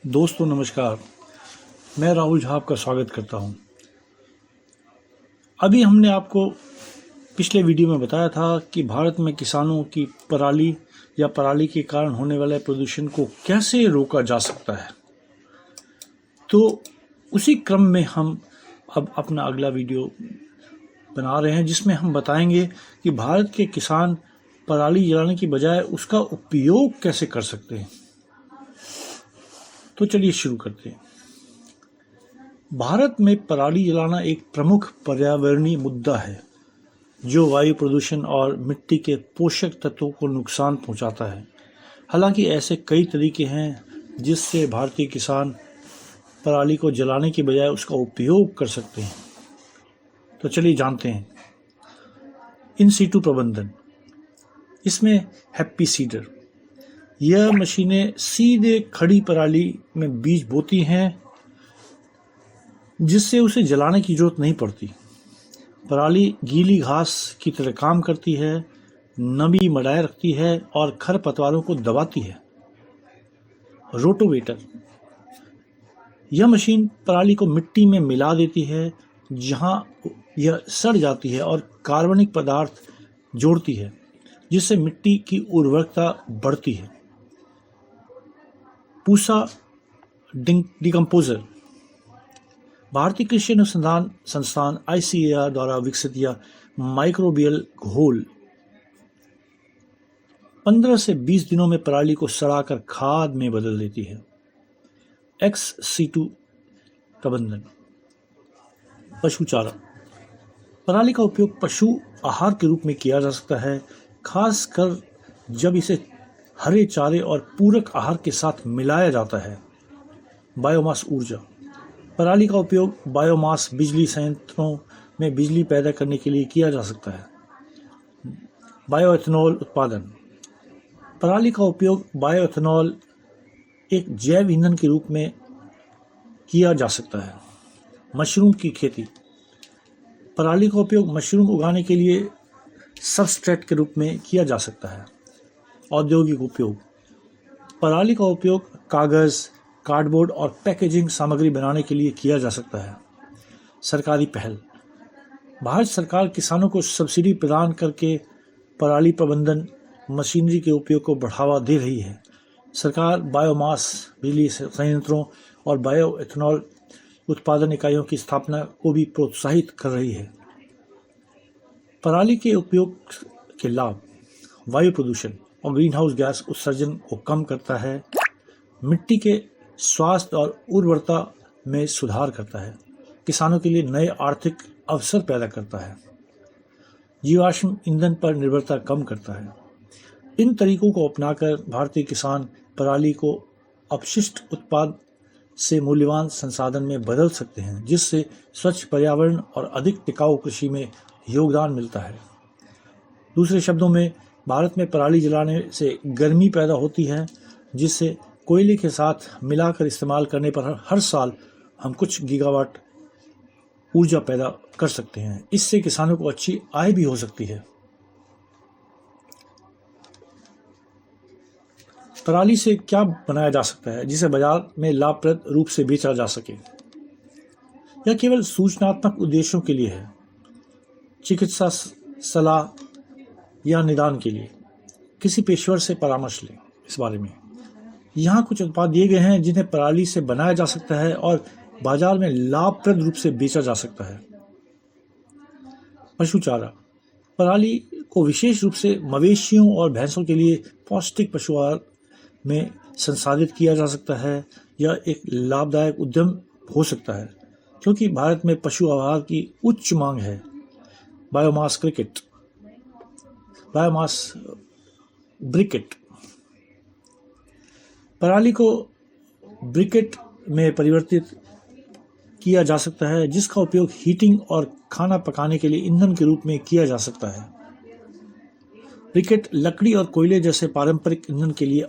दोस्तों नमस्कार। मैं राहुल झा आपका स्वागत करता हूं। अभी हमने आपको पिछले वीडियो में बताया था कि भारत में किसानों की पराली या पराली के कारण होने वाले प्रदूषण को कैसे रोका जा सकता है। तो उसी क्रम में हम अब अपना अगला वीडियो बना रहे हैं, जिसमें हम बताएंगे कि भारत के किसान पराली जलाने की बजाय उसका उपयोग कैसे कर सकते हैं। तो चलिए शुरू करते हैं। भारत में पराली जलाना एक प्रमुख पर्यावरणीय मुद्दा है जो वायु प्रदूषण और मिट्टी के पोषक तत्वों को नुकसान पहुंचाता है। हालांकि ऐसे कई तरीके हैं जिससे भारतीय किसान पराली को जलाने की बजाय उसका उपयोग कर सकते हैं। तो चलिए जानते हैं। इन सीटू प्रबंधन, इसमें हैप्पी सीडर, यह मशीनें सीधे खड़ी पराली में बीज बोती हैं जिससे उसे जलाने की जरूरत नहीं पड़ती। पराली गीली घास की तरह काम करती है, नमी बनाए रखती है और खरपतवारों को दबाती है। रोटोवेटर, यह मशीन पराली को मिट्टी में मिला देती है जहां यह सड़ जाती है और कार्बनिक पदार्थ जोड़ती है जिससे मिट्टी की उर्वरकता बढ़ती है। पूसा डिकम्पोजर, भारतीय कृषि अनुसंधान संस्थान ICAR द्वारा विकसित यह माइक्रोबियल घोल 15 से 20 दिनों में पराली को सड़ाकर खाद में बदल देती है। ex-situ प्रबंधन, पशु चारा, पराली का उपयोग पशु आहार के रूप में किया जा सकता है, खासकर जब इसे हरे चारे और पूरक आहार के साथ मिलाया जाता है। बायोमास ऊर्जा, पराली का उपयोग बायोमास बिजली संयंत्रों में बिजली पैदा करने के लिए किया जा सकता है। बायोएथेनॉल उत्पादन, पराली का उपयोग बायोएथेनॉल एक जैव ईंधन के रूप में किया जा सकता है। मशरूम की खेती, पराली का उपयोग मशरूम उगाने के लिए सबस्ट्रेट के रूप में किया जा सकता है। औद्योगिक उपयोग, पराली का उपयोग कागज़, कार्डबोर्ड और पैकेजिंग सामग्री बनाने के लिए किया जा सकता है। सरकारी पहल, भारत सरकार किसानों को सब्सिडी प्रदान करके पराली प्रबंधन मशीनरी के उपयोग को बढ़ावा दे रही है। सरकार बायोमास बिजली संयंत्रों और बायोएथेनॉल उत्पादन इकाइयों की स्थापना को भी प्रोत्साहित कर रही है। पराली के उपयोग के लाभ, वायु प्रदूषण और ग्रीन हाउस गैस उत्सर्जन को कम करता है, मिट्टी के स्वास्थ्य और उर्वरता में सुधार करता है, किसानों के लिए नए आर्थिक अवसर पैदा करता है, जीवाश्म ईंधन पर निर्भरता कम करता है। इन तरीकों को अपनाकर भारतीय किसान पराली को अपशिष्ट उत्पाद से मूल्यवान संसाधन में बदल सकते हैं, जिससे स्वच्छ पर्यावरण और अधिक टिकाऊ कृषि में योगदान मिलता है। दूसरे शब्दों में, भारत में पराली जलाने से गर्मी पैदा होती है जिससे कोयले के साथ मिलाकर इस्तेमाल करने पर हर साल हम कुछ गीगावाट ऊर्जा पैदा कर सकते हैं। इससे किसानों को अच्छी आय भी हो सकती है। पराली से क्या बनाया जा सकता है जिसे बाजार में लाभप्रद रूप से बेचा जा सके? यह केवल सूचनात्मक उद्देश्यों के लिए है, चिकित्सा सलाह या निदान के लिए। किसी पेशेवर से परामर्श लें इस बारे में। यहाँ कुछ उत्पाद दिए गए हैं जिन्हें पराली से बनाया जा सकता है और बाजार में लाभप्रद रूप से बेचा जा सकता है। पशु चारा, पराली को विशेष रूप से मवेशियों और भैंसों के लिए पौष्टिक पशु आहार में संसाधित किया जा सकता है। यह एक लाभदायक उद्यम हो सकता है क्योंकि भारत में पशु आहार की उच्च मांग है। बायोमास ब्रिकेट, पराली को ब्रिकेट में परिवर्तित किया जा सकता है जिसका उपयोग हीटिंग और खाना पकाने के लिए ईंधन के रूप में किया जा सकता है। ब्रिकेट लकड़ी और कोयले जैसे पारंपरिक ईंधन के लिए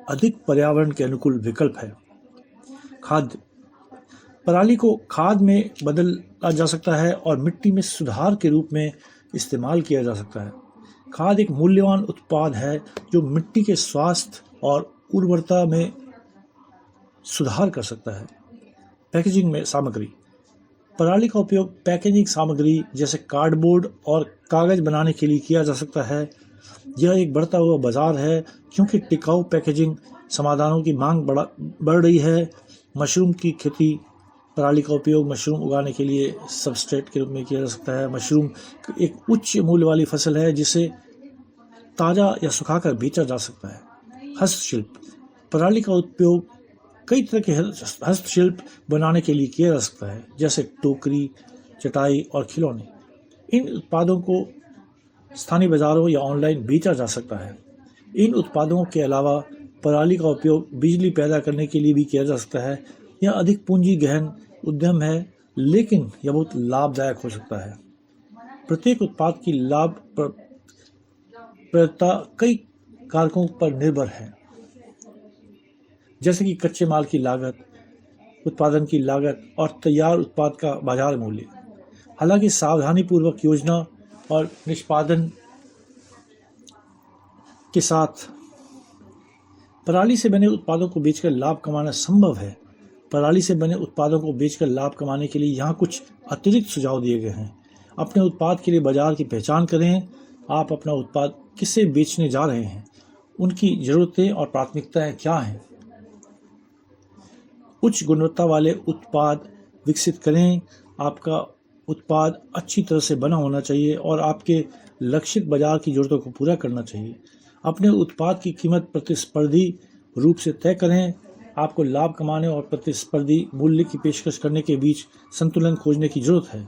अधिक पर्यावरण के अनुकूल विकल्प है। खाद्य, पराली को खाद में बदला जा सकता है और मिट्टी में सुधार के रूप में इस्तेमाल किया जा सकता है। खाद एक मूल्यवान उत्पाद है जो मिट्टी के स्वास्थ्य और उर्वरता में सुधार कर सकता है। पैकेजिंग में सामग्री, पराली का उपयोग पैकेजिंग सामग्री जैसे कार्डबोर्ड और कागज बनाने के लिए किया जा सकता है। यह एक बढ़ता हुआ बाजार है क्योंकि टिकाऊ पैकेजिंग समाधानों की मांग बढ़ रही है। मशरूम की खेती, पराली का उपयोग मशरूम उगाने के लिए सबस्ट्रेट के रूप में किया जा सकता है। मशरूम एक उच्च मूल्य वाली फसल है जिसे ताज़ा या सुखाकर बेचा जा सकता है। हस्तशिल्प, पराली का उपयोग कई तरह के हस्तशिल्प बनाने के लिए किया जा सकता है, जैसे टोकरी, चटाई और खिलौने। इन उत्पादों को स्थानीय बाजारों या ऑनलाइन बेचा जा सकता है। इन उत्पादों के अलावा पराली का उपयोग बिजली पैदा करने के लिए भी किया जा सकता है। यह अधिक पूंजी गहन उद्यम है, लेकिन यह बहुत लाभदायक हो सकता है। प्रत्येक उत्पाद की लाभप्रदता कई कारकों पर निर्भर है, जैसे कि कच्चे माल की लागत, उत्पादन की लागत और तैयार उत्पाद का बाजार मूल्य। हालांकि सावधानीपूर्वक योजना और निष्पादन के साथ पराली से बने उत्पादों को बेचकर लाभ कमाना संभव है। पराली से बने उत्पादों को बेचकर लाभ कमाने के लिए यहाँ कुछ अतिरिक्त सुझाव दिए गए हैं। अपने उत्पाद के लिए बाजार की पहचान करें। आप अपना उत्पाद किसे बेचने जा रहे हैं, उनकी ज़रूरतें और प्राथमिकताएं क्या हैं। उच्च गुणवत्ता वाले उत्पाद विकसित करें। आपका उत्पाद अच्छी तरह से बना होना चाहिए और आपके लक्षित बाजार की ज़रूरतों को पूरा करना चाहिए। अपने उत्पाद की कीमत प्रतिस्पर्धी रूप से तय करें। आपको लाभ कमाने और प्रतिस्पर्धी मूल्य की पेशकश करने के बीच संतुलन खोजने की जरूरत है।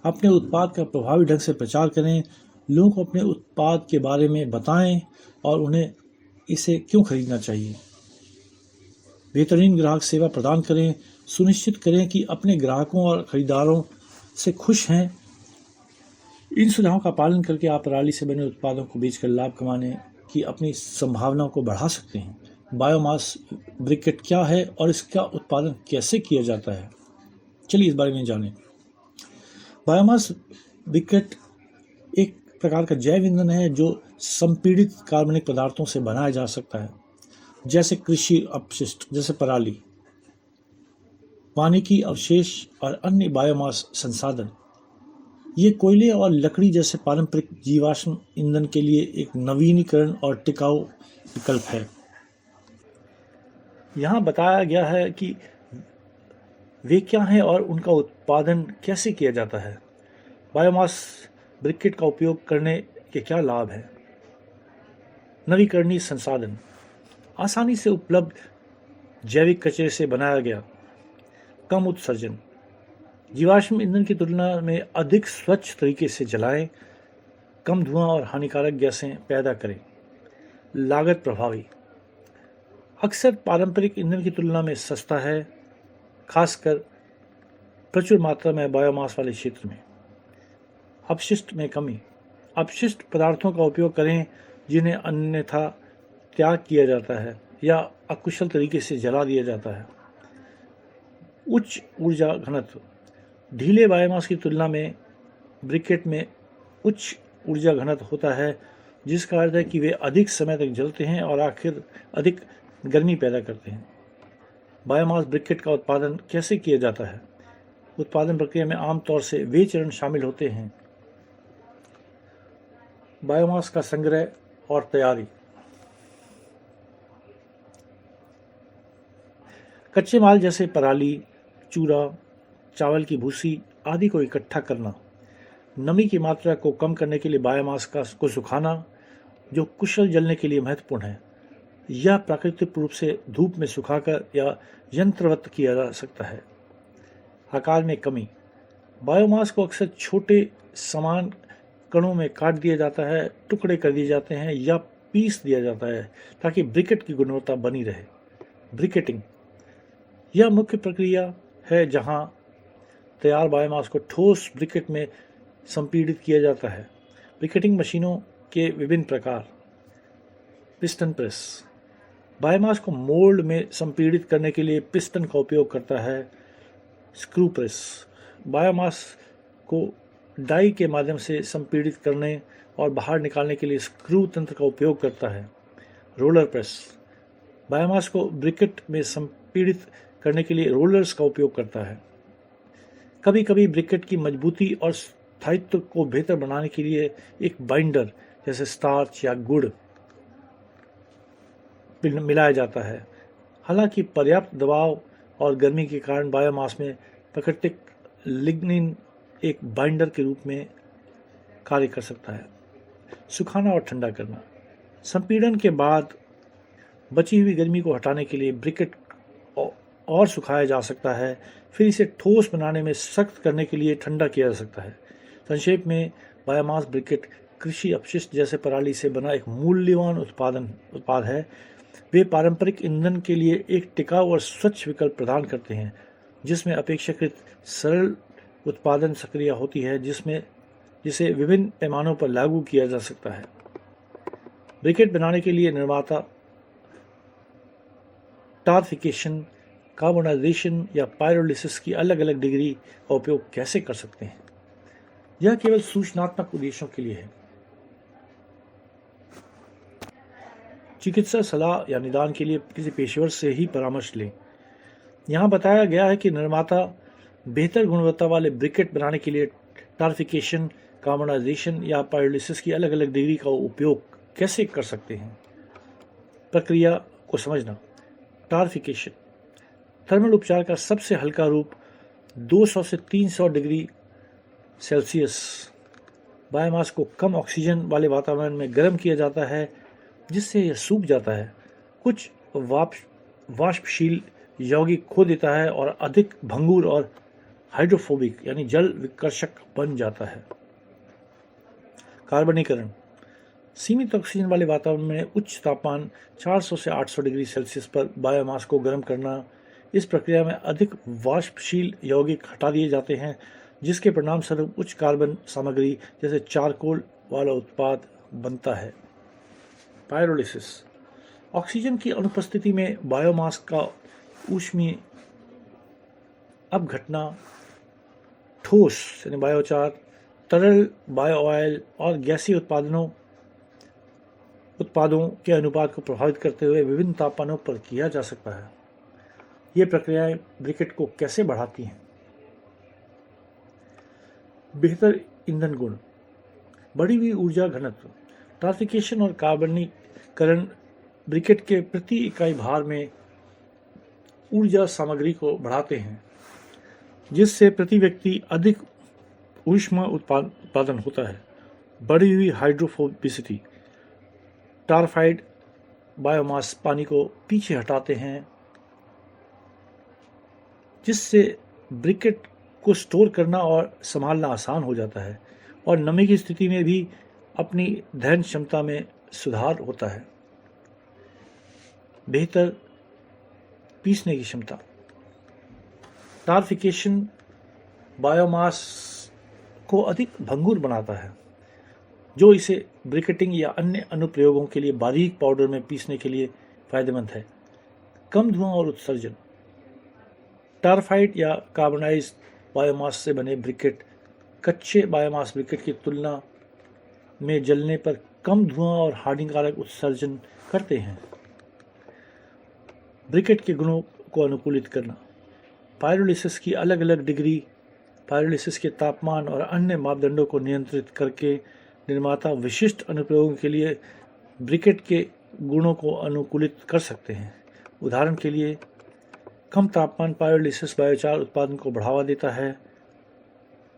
अपने उत्पाद का प्रभावी ढंग से प्रचार करें। लोगों को अपने उत्पाद के बारे में बताएं और उन्हें इसे क्यों खरीदना चाहिए। बेहतरीन ग्राहक सेवा प्रदान करें। सुनिश्चित करें कि अपने ग्राहकों और खरीदारों से खुश हैं। इन सुझावों का पालन करके आप पराली से बने उत्पादों को बेचकर लाभ कमाने की अपनी संभावनाओं को बढ़ा सकते हैं। बायोमास ब्रिकेट क्या है और इसका उत्पादन कैसे किया जाता है, चलिए इस बारे में जानें। बायोमास ब्रिकेट एक प्रकार का जैव ईंधन है जो संपीड़ित कार्बनिक पदार्थों से बनाया जा सकता है, जैसे कृषि अपशिष्ट जैसे पराली, पानी की अवशेष और अन्य बायोमास संसाधन। ये कोयले और लकड़ी जैसे पारंपरिक जीवाश्म ईंधन के लिए एक नवीनीकरण और टिकाऊ विकल्प है। यहाँ बताया गया है कि वे क्या हैं और उनका उत्पादन कैसे किया जाता है। बायोमास ब्रिकेट का उपयोग करने के क्या लाभ हैं। नवीकरणीय संसाधन, आसानी से उपलब्ध जैविक कचरे से बनाया गया, कम उत्सर्जन, जीवाश्म ईंधन की तुलना में अधिक स्वच्छ तरीके से जलाएं, कम धुआं और हानिकारक गैसें पैदा करें। लागत प्रभावी, अक्सर पारंपरिक ईंधन की तुलना में सस्ता है, खासकर प्रचुर मात्रा में बायोमास वाले क्षेत्र में। अपशिष्ट में कमी, अपशिष्ट पदार्थों का उपयोग करें जिन्हें अन्यथा त्याग किया जाता है या अकुशल तरीके से जला दिया जाता है। उच्च ऊर्जा घनत्व, ढीले बायोमास की तुलना में ब्रिकेट में उच्च ऊर्जा घनत्व होता है, जिसका अर्थ है कि वे अधिक समय तक जलते हैं और आखिर अधिक गर्मी पैदा करते हैं। बायोमास ब्रिकेट का उत्पादन कैसे किया जाता है। उत्पादन प्रक्रिया में आमतौर से वे चरण शामिल होते हैं। बायोमास का संग्रह और तैयारी, कच्चे माल जैसे पराली, चूरा, चावल की भूसी आदि को इकट्ठा करना, नमी की मात्रा को कम करने के लिए बायोमास को सुखाना, जो कुशल जलने के लिए महत्वपूर्ण है। यह प्राकृतिक रूप से धूप में सुखाकर या यंत्रवत किया जा सकता है। आकार में कमी, बायोमास को अक्सर छोटे समान कणों में काट दिया जाता है, टुकड़े कर दिए जाते हैं या पीस दिया जाता है ताकि ब्रिकेट की गुणवत्ता बनी रहे। ब्रिकेटिंग, यह मुख्य प्रक्रिया है जहां तैयार बायोमास को ठोस ब्रिकेट में संपीड़ित किया जाता है। ब्रिकेटिंग मशीनों के विभिन्न प्रकार। पिस्टन प्रेस, बायोमास को मोल्ड में संपीड़ित करने के लिए पिस्टन का उपयोग करता है। स्क्रू प्रेस, बायोमास को डाई के माध्यम से संपीड़ित करने और बाहर निकालने के लिए स्क्रू तंत्र का उपयोग करता है। रोलर प्रेस, बायोमास को ब्रिकेट में संपीड़ित करने के लिए रोलर्स का उपयोग करता है। कभी कभी ब्रिकेट की मजबूती और स्थायित्व को बेहतर बनाने के लिए एक बाइंडर जैसे स्टार्च या गुड़ मिलाया जाता है। हालांकि पर्याप्त दबाव और गर्मी के कारण बायोमास में प्राकृतिक लिग्निन एक बाइंडर के रूप में कार्य कर सकता है। सुखाना और ठंडा करना। संपीड़न के बाद बची हुई गर्मी को हटाने के लिए ब्रिकेट और सुखाया जा सकता है, फिर इसे ठोस बनाने में सख्त करने के लिए ठंडा किया जा सकता है। संक्षेप में, बायोमास ब्रिकेट कृषि अपशिष्ट जैसे पराली से बना एक मूल्यवान उत्पाद है। वे पारंपरिक ईंधन के लिए एक टिकाऊ और स्वच्छ विकल्प प्रदान करते हैं, जिसमें अपेक्षाकृत सरल उत्पादन प्रक्रिया होती है, जिसे विभिन्न पैमानों पर लागू किया जा सकता है। ब्रिकेट बनाने के लिए निर्माता टारिफिकेशन, कार्बोनाइजेशन या पायरोलिसिस की अलग अलग डिग्री का उपयोग कैसे कर सकते हैं? यह केवल सूचनात्मक उद्देश्यों के लिए है। चिकित्सा सलाह या निदान के लिए किसी पेशेवर से ही परामर्श लें। यहाँ बताया गया है कि निर्माता बेहतर गुणवत्ता वाले ब्रिकेट बनाने के लिए टारिफिकेशन, कार्बोनाइजेशन या पायरोलिसिस की अलग अलग डिग्री का उपयोग कैसे कर सकते हैं। प्रक्रिया को समझना। टारिफिकेशन थर्मल उपचार का सबसे हल्का रूप 200 से 300 डिग्री सेल्सियस बायोमास को कम ऑक्सीजन वाले वातावरण में गर्म किया जाता है, जिससे यह सूख जाता है, कुछ वाष्पशील यौगिक खो देता है और अधिक भंगुर और हाइड्रोफोबिक यानी जल विकर्षक बन जाता है। कार्बनीकरण सीमित ऑक्सीजन वाले वातावरण में उच्च तापमान 400 से 800 डिग्री सेल्सियस पर बायोमास को गर्म करना। इस प्रक्रिया में अधिक वाष्पशील यौगिक हटा दिए जाते हैं, जिसके परिणाम स्वरूप उच्च कार्बन सामग्री जैसे चारकोल वाला उत्पाद बनता है। पायरोलिसिस ऑक्सीजन की अनुपस्थिति में बायोमास का ऊष्मीय अपघटना ठोस यानी बायोचार, तरल बायो ऑयल और गैसीय उत्पादों के अनुपात को प्रभावित करते हुए विभिन्न तापमानों पर किया जा सकता है। ये प्रक्रियाएं ब्रिकेट को कैसे बढ़ाती हैं? बेहतर ईंधन गुण, बढ़ी हुई ऊर्जा घनत्व। टारिफिकेशन और कार्बनीकरण ब्रिकेट के प्रति इकाई भार में ऊर्जा सामग्री को बढ़ाते हैं, जिससे प्रति व्यक्ति अधिक ऊष्मा उत्पादन होता है। बढ़ी हुई हाइड्रोफोबिसिटी, टारिफाइड बायोमास पानी को पीछे हटाते हैं, जिससे ब्रिकेट को स्टोर करना और संभालना आसान हो जाता है और नमी की स्थिति में भी अपनी दहन क्षमता में सुधार होता है। बेहतर पीसने की क्षमता। टारिफिकेशन बायोमास को अधिक भंगुर बनाता है, जो इसे ब्रिकेटिंग या अन्य अनुप्रयोगों के लिए बारीक पाउडर में पीसने के लिए फायदेमंद है। कम धुआं और उत्सर्जन। टारिफाइड या कार्बोनाइज्ड बायोमास से बने ब्रिकेट कच्चे बायोमास ब्रिकेट की तुलना में जलने पर कम धुआं और हानिकारक उत्सर्जन करते हैं। ब्रिकेट के गुणों को अनुकूलित करना। पायरोलिसिस की अलग अलग डिग्री, पायरोलिसिस के तापमान और अन्य मापदंडों को नियंत्रित करके निर्माता विशिष्ट अनुप्रयोगों के लिए ब्रिकेट के गुणों को अनुकूलित कर सकते हैं। उदाहरण के लिए, कम तापमान पायरोलिसिस बायोचार उत्पादन को बढ़ावा देता है,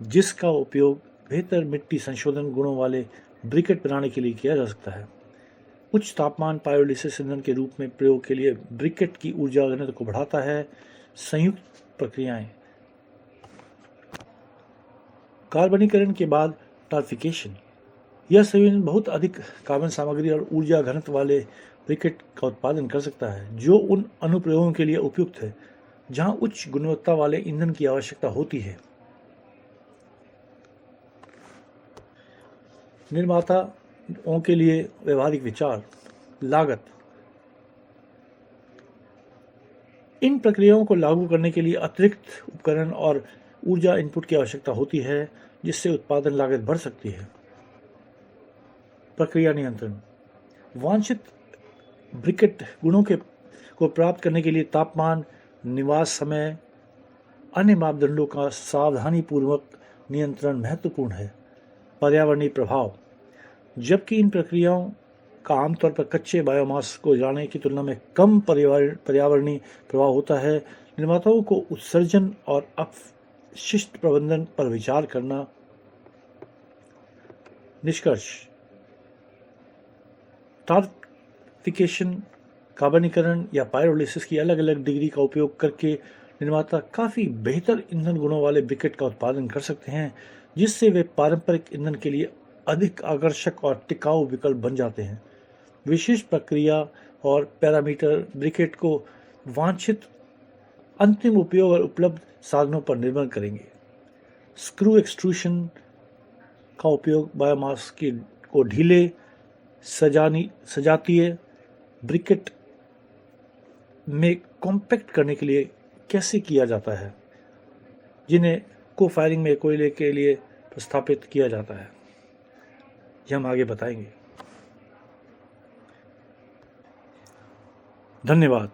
जिसका उपयोग बेहतर मिट्टी संशोधन गुणों वाले ब्रिकेट बनाने के लिए किया जा सकता है। उच्च तापमान पायरोलिसिस ईंधन के रूप में प्रयोग के लिए ब्रिकेट की ऊर्जा घनत्व को बढ़ाता है। संयुक्त प्रक्रियाएं। कार्बनीकरण के बाद टारिफिकेशन। यह संयोजन बहुत अधिक कार्बन सामग्री और ऊर्जा घनत्व वाले ब्रिकेट का उत्पादन कर सकता है, जो उन अनुप्रयोगों के लिए उपयुक्त है जहां उच्च गुणवत्ता वाले ईंधन की आवश्यकता होती है। निर्माताओं के लिए व्यवहारिक विचार। लागत। इन प्रक्रियाओं को लागू करने के लिए अतिरिक्त उपकरण और ऊर्जा इनपुट की आवश्यकता होती है, जिससे उत्पादन लागत बढ़ सकती है। प्रक्रिया नियंत्रण। वांछित ब्रिकेट गुणों को प्राप्त करने के लिए तापमान, निवास समय, अन्य मापदंडों का सावधानीपूर्वक नियंत्रण महत्वपूर्ण है। पर्यावरणीय प्रभाव, जबकि इन प्रक्रियाओं का आमतौर पर कच्चे बायोमास को जलाने की तुलना में कम पर्यावरणीय प्रभाव होता है, निर्माताओं को उत्सर्जन और अपशिष्ट प्रबंधन पर विचार करना। निष्कर्ष, टार्फिकेशन, कार्बनीकरण या पायरोलिसिस की अलग अलग डिग्री का उपयोग करके निर्माता काफ़ी बेहतर ईंधन गुणों वाले ब्रिकेट का उत्पादन कर सकते हैं, जिससे वे पारंपरिक ईंधन के लिए अधिक आकर्षक और टिकाऊ विकल्प बन जाते हैं। विशेष प्रक्रिया और पैरामीटर ब्रिकेट को वांछित अंतिम उपयोग और उपलब्ध साधनों पर निर्भर करेंगे। स्क्रू एक्सट्रूशन का उपयोग बायोमास को ढीले सजातीय ब्रिकेट में कॉम्पैक्ट करने के लिए कैसे किया जाता है, जिन्हें को फायरिंग में कोयले के लिए प्रस्थापित किया जाता है, यह हम आगे बताएंगे। धन्यवाद।